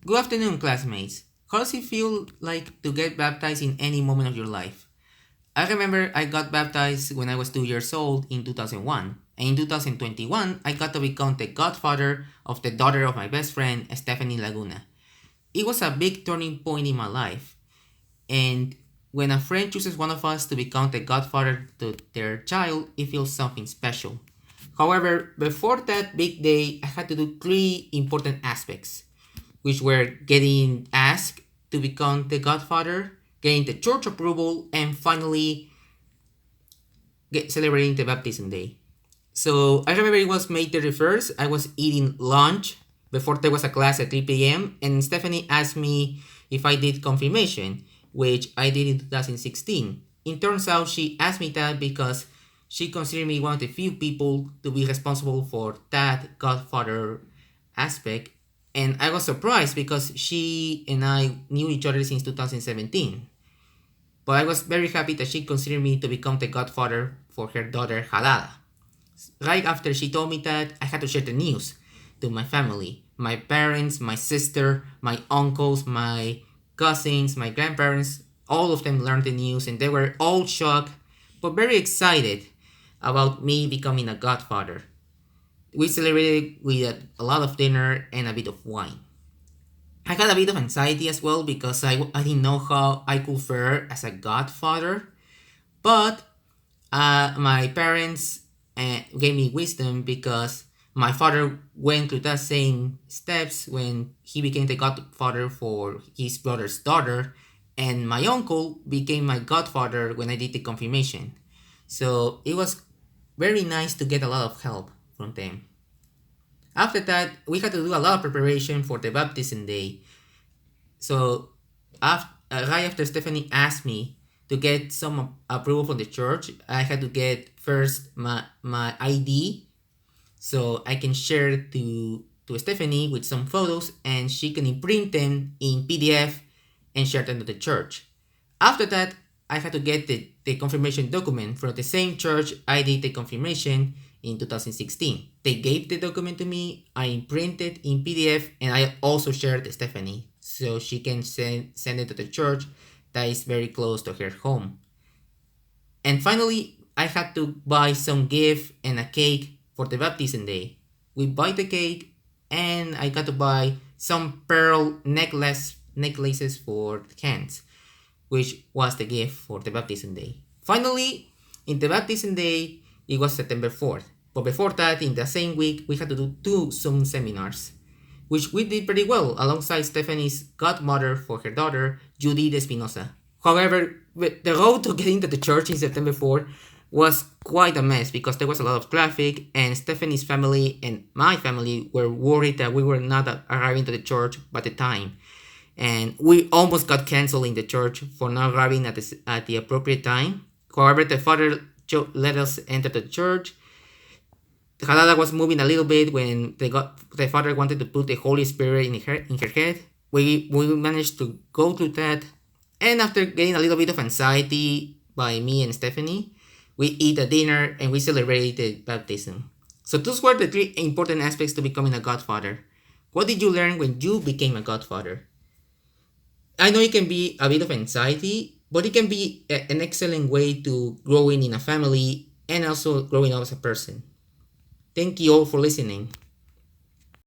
Good afternoon, classmates. How does it feel like to get baptized in any moment of your life? I remember I got baptized when I was 2 years old in 2001, and in 2021, I got to become the godfather of the daughter of my best friend, Stephanie Laguna. It was a big turning point in my life, and when a friend chooses one of us to become the godfather to their child, it feels something special. However, before that big day, I had to do three important aspects, which were getting asked to become the godfather, getting the church approval, and finally celebrating the baptism day. So I remember it was May 31st. I was eating lunch before there was a class at 3 p.m. and Stephanie asked me if I did confirmation, which I did in 2016. It turns out she asked me that because she considered me one of the few people to be responsible for that godfather aspect. And I was surprised because she and I knew each other since 2017. But I was very happy that she considered me to become the godfather for her daughter Halala. Right after she told me that, I had to share the news to my family. My parents, my sister, my uncles, my cousins, my grandparents, all of them learned the news and they were all shocked but very excited about me becoming a godfather. We celebrated with a lot of dinner and a bit of wine. I had a bit of anxiety as well because I didn't know how I could fare as a godfather, but my parents gave me wisdom because my father went through that same steps when he became the godfather for his brother's daughter, and my uncle became my godfather when I did the confirmation. So it was very nice to get a lot of help from them. After that, we had to do a lot of preparation for the baptism day. So right after Stephanie asked me to get some approval from the church, I had to get first my ID so I can share to Stephanie with some photos and she can imprint them in PDF and share them to the church. After that, I had to get the confirmation document from the same church I did the confirmation in 2016. They gave the document to me, I imprinted in PDF, and I also shared to Stephanie so she can send it to the church that is very close to her home. And finally, I had to buy some gift and a cake for the baptism day. We buy the cake and I got to buy some pearl necklaces for the hands, which was the gift for the baptism day. Finally, in the baptism day, it was September 4th. But before that, in the same week, we had to do two Zoom seminars, which we did pretty well alongside Stephanie's godmother for her daughter, Judith Espinosa. However, the road to getting to the church in September 4 was quite a mess because there was a lot of traffic and Stephanie's family and my family were worried that we were not arriving to the church by the time. And we almost got canceled in the church for not arriving at the appropriate time. However, the father let us enter the church. Halala was moving a little bit when the father wanted to put the Holy Spirit in her head. We managed to go through that, and after getting a little bit of anxiety by me and Stephanie, we eat a dinner and we celebrated the baptism. So those were the three important aspects to becoming a godfather. What did you learn when you became a godfather? I know it can be a bit of anxiety, but it can be an excellent way to growing in a family and also growing up as a person. Thank you all for listening.